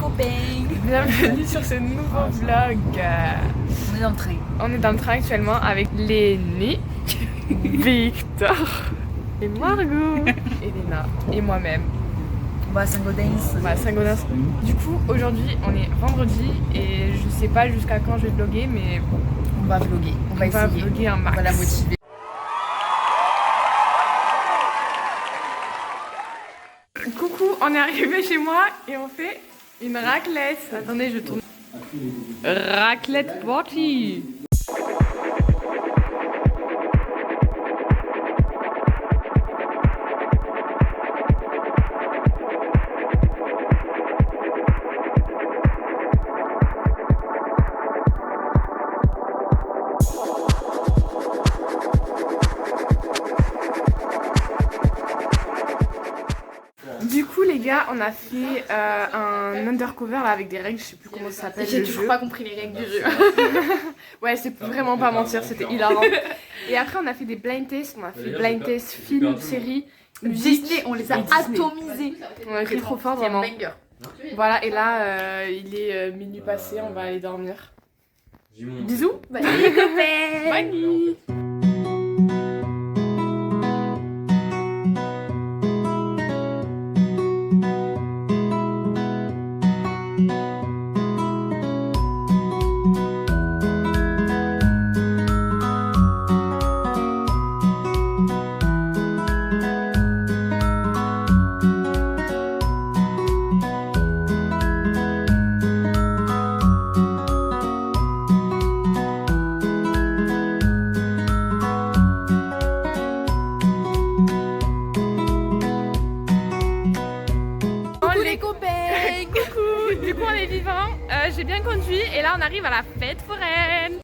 copains. Bienvenue sur ce nouveau vlog. On est dans le train. On est dans le train actuellement avec Lénie, Victor et Margot, Elena et moi-même. On va à Saint-Gaudens. On va à Saint-Gaudens. Du coup, aujourd'hui, on est vendredi et je sais pas jusqu'à quand je vais vlogger, mais On va vlogger. On va essayer. vlogger un On max. va la motiver. Coucou, on est arrivé chez moi et on fait une raclette. Attendez, je tourne. Raclette party. Du coup les gars, on a fait un undercover là avec des règles, je sais plus comment ça s'appelle. J'ai toujours pas compris les règles du jeu. Ouais, c'est vraiment pas mentir, c'était hilarant. Et après on a fait des blind tests, on a fait blind tests film, série, musique. Disney, on les a et Disney. atomisés. On a été trop fort C'est un vraiment. banger. Voilà, et là il est minuit passé, on va aller dormir. Bisous. Bye les copains. Bye. Coucou les copains. Coucou. Du coup on est vivants, j'ai bien conduit et là on arrive à la fête foraine.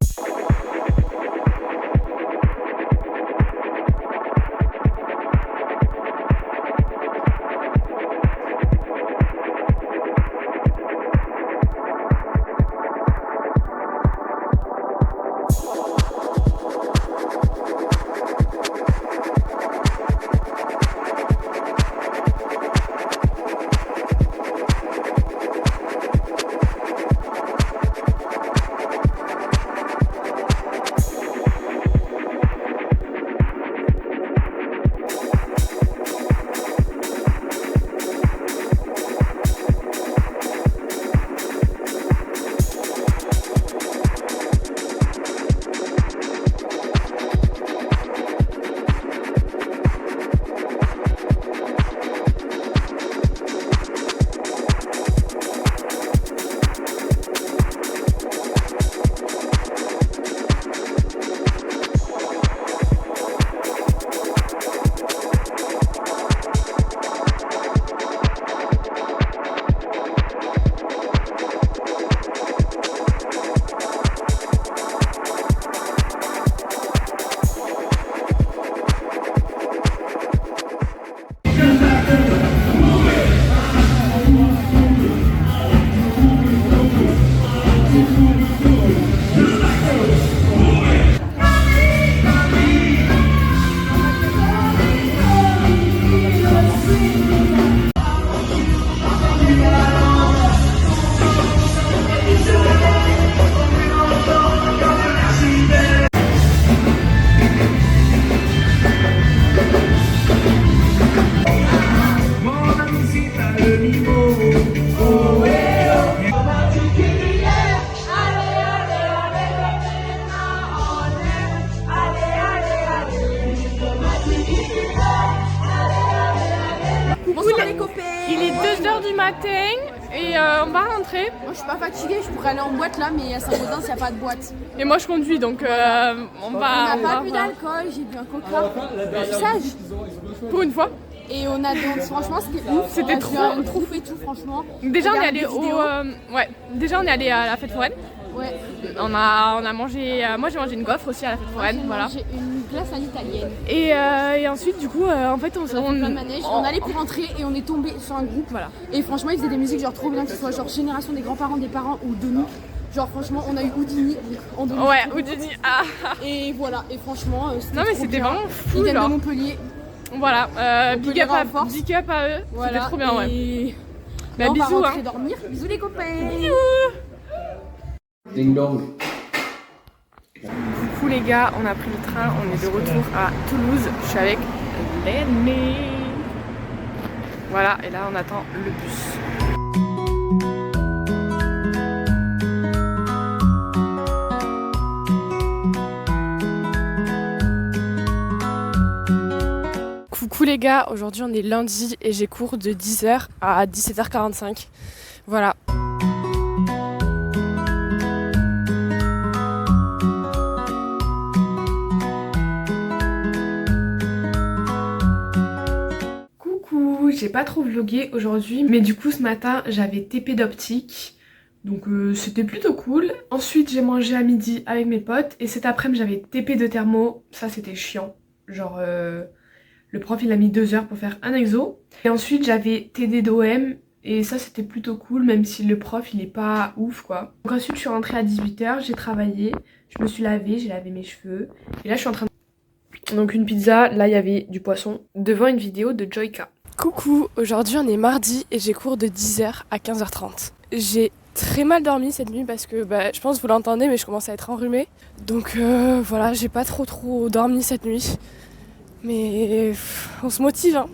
Bonsoir les copains. Il est 2h du matin et on va rentrer. Moi je suis pas fatiguée, je pourrais aller en boîte là, mais à Saint-Gaudens il n'y a pas de boîte. Et moi je conduis donc on On va. n'a pas bu d'alcool, j'ai bu un coca. Sage. Pour une fois. Et on a donc, franchement c'était ouf. C'était On a trop. vu un trophée tout franchement. Déjà on est Regarde allé des au. vidéos. Ouais, déjà on est allé à la fête foraine. Ouais. On a mangé. Moi j'ai mangé une gaufre aussi à la fête foraine, voilà. J'ai une glace à l'italienne. Et ensuite du coup en fait on On a fait plein de manèges. On allait pour rentrer et on est tombé sur un groupe. Voilà. Et franchement ils faisaient des musiques genre trop bien, que ce soit genre génération des grands-parents, des parents ou de nous. Genre franchement on a eu Houdini en 2000. Ouais, Houdini. Ah. Et voilà, et franchement c'était Non mais trop c'était bien. vraiment Ils fou viennent genre. de Montpellier. Voilà, On peut big les up à renforcer. eux, Voilà. c'était trop bien ouais. Et Bah, Là, on va bisous, rentrer hein. dormir. Bisous les copains. Ding dong. Coucou les gars, on a pris le train, on est de retour à Toulouse. Je suis avec Lenny. Voilà, et là on attend le bus. Coucou les gars, aujourd'hui on est lundi et j'ai cours de 10h à 17h45. Voilà. Coucou, j'ai pas trop vlogué aujourd'hui, mais du coup ce matin j'avais TP d'optique. Donc c'était plutôt cool. Ensuite j'ai mangé à midi avec mes potes et cet après-midi j'avais TP de thermo. Ça c'était chiant. Genre le prof il a mis 2 heures pour faire un exo. Et ensuite j'avais TD d'OM et ça c'était plutôt cool même si le prof il est pas ouf quoi. Donc ensuite je suis rentrée à 18h, j'ai travaillé, je me suis lavée, j'ai lavé mes cheveux. Et là je suis en train de... Donc une pizza, là il y avait du poisson devant une vidéo de Joyka. Coucou, aujourd'hui on est mardi et j'ai cours de 10h à 15h30. J'ai très mal dormi cette nuit parce que je pense que vous l'entendez mais je commence à être enrhumée. Donc voilà, j'ai pas trop dormi cette nuit. Mais on se motive hein.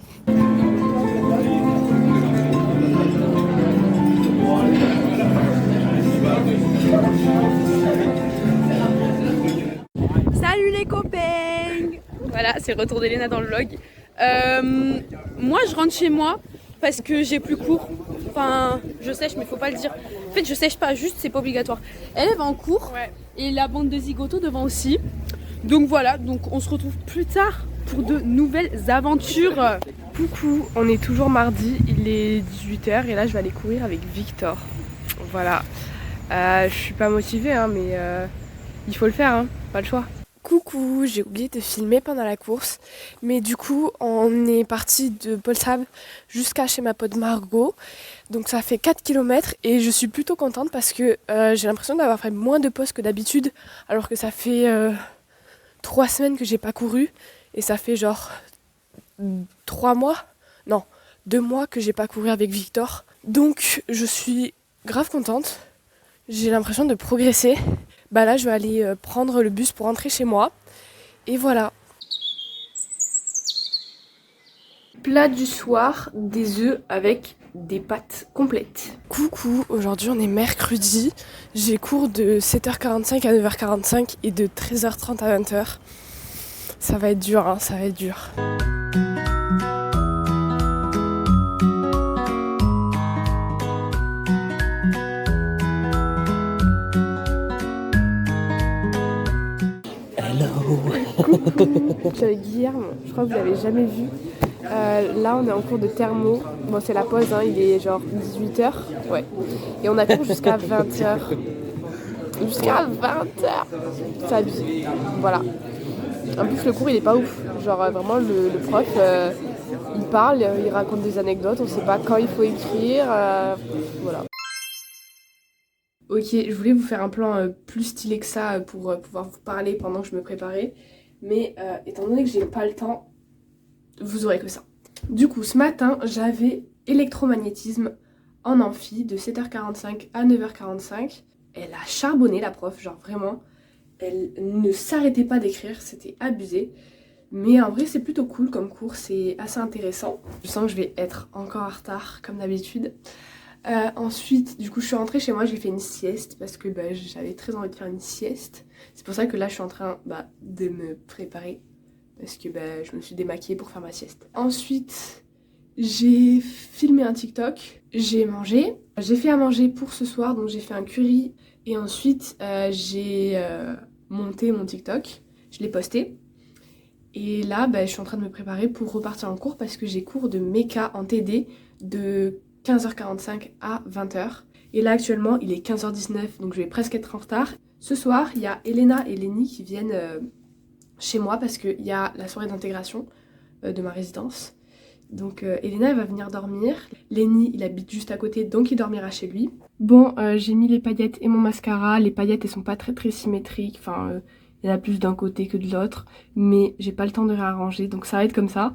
Salut les copains. Voilà, c'est retour d'Elena dans le vlog. Moi, je rentre chez moi parce que j'ai plus cours. Enfin, je sèche, mais faut pas le dire. En fait, je sèche pas, juste c'est pas obligatoire. Elle va en cours et la bande de zigotos devant aussi. Donc voilà, donc on se retrouve plus tard pour de nouvelles aventures. Coucou, on est toujours mardi, il est 18h et là je vais aller courir avec Victor. Voilà. Je suis pas motivée hein, mais il faut le faire, hein, pas le choix. Coucou, j'ai oublié de filmer pendant la course, mais du coup on est parti de Polsab jusqu'à chez ma pote Margot, donc ça fait 4 km et je suis plutôt contente parce que j'ai l'impression d'avoir fait moins de pauses que d'habitude, alors que ça fait 3 semaines que j'ai pas couru et ça fait genre 2 mois que j'ai pas couru avec Victor, donc je suis grave contente, j'ai l'impression de progresser. Là je vais aller prendre le bus pour rentrer chez moi. Et voilà. Plat du soir, des œufs avec des pâtes complètes. Coucou, aujourd'hui on est mercredi. J'ai cours de 7h45 à 9h45 et de 13h30 à 20h. Ça va être dur, hein, ça va être dur. Je suis avec Guilherme, je crois que vous l'avez jamais vu. Là on est en cours de thermo. Bon c'est la pause, hein, il est genre 18h. Ouais. Et on a cours jusqu'à 20h. Jusqu'à 20h. C'est abusé. Voilà. En plus le cours il est pas ouf. Genre vraiment le prof il parle, il raconte des anecdotes, on sait pas quand il faut écrire. Voilà. Ok, je voulais vous faire un plan plus stylé que ça pour pouvoir vous parler pendant que je me préparais. Mais étant donné que j'ai pas le temps, vous aurez que ça. Du coup, ce matin, j'avais électromagnétisme en amphi de 7h45 à 9h45. Elle a charbonné la prof, genre vraiment. Elle ne s'arrêtait pas d'écrire, c'était abusé. Mais en vrai, c'est plutôt cool comme cours, c'est assez intéressant. Je sens que je vais être encore en retard, comme d'habitude. Ensuite, du coup, je suis rentrée chez moi, j'ai fait une sieste parce que j'avais très envie de faire une sieste. C'est pour ça que là, je suis en train de me préparer parce que je me suis démaquillée pour faire ma sieste. Ensuite, j'ai filmé un TikTok, j'ai mangé. J'ai fait à manger pour ce soir, donc j'ai fait un curry et ensuite j'ai monté mon TikTok, je l'ai posté. Et là, je suis en train de me préparer pour repartir en cours parce que j'ai cours de méca en TD de 15h45 à 20h. Et là actuellement il est 15h19 donc je vais presque être en retard. Ce soir il y a Elena et Lenny qui viennent chez moi parce qu'il y a la soirée d'intégration de ma résidence. Donc Elena elle va venir dormir. Lenny il habite juste à côté donc il dormira chez lui. Bon j'ai mis les paillettes et mon mascara. Les paillettes elles sont pas très symétriques. Enfin il y en a plus d'un côté que de l'autre. Mais j'ai pas le temps de réarranger donc ça va être comme ça.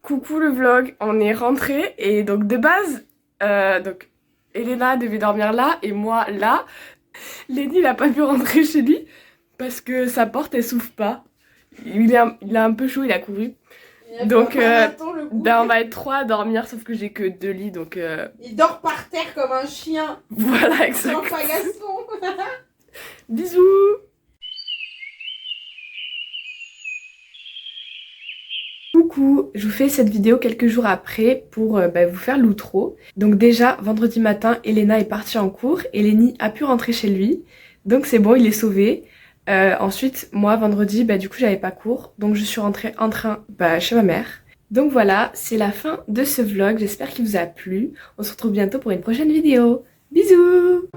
Coucou le vlog, on est rentré et donc de base, donc Elena devait dormir là et moi là. Lenny il a pas pu rentrer chez lui parce que sa porte elle s'ouvre pas. Il a un peu chaud, il a couru. Donc on va être 3 à dormir sauf que j'ai que 2 lits donc... Il dort par terre comme un chien. Voilà exactement. Sans pagasson. Bisous. Coucou, je vous fais cette vidéo quelques jours après pour vous faire l'outro. Donc déjà, vendredi matin, Elena est partie en cours et Lenny a pu rentrer chez lui. Donc c'est bon, il est sauvé. Ensuite, moi, vendredi, du coup, j'avais pas cours. Donc je suis rentrée en train chez ma mère. Donc voilà, c'est la fin de ce vlog. J'espère qu'il vous a plu. On se retrouve bientôt pour une prochaine vidéo. Bisous!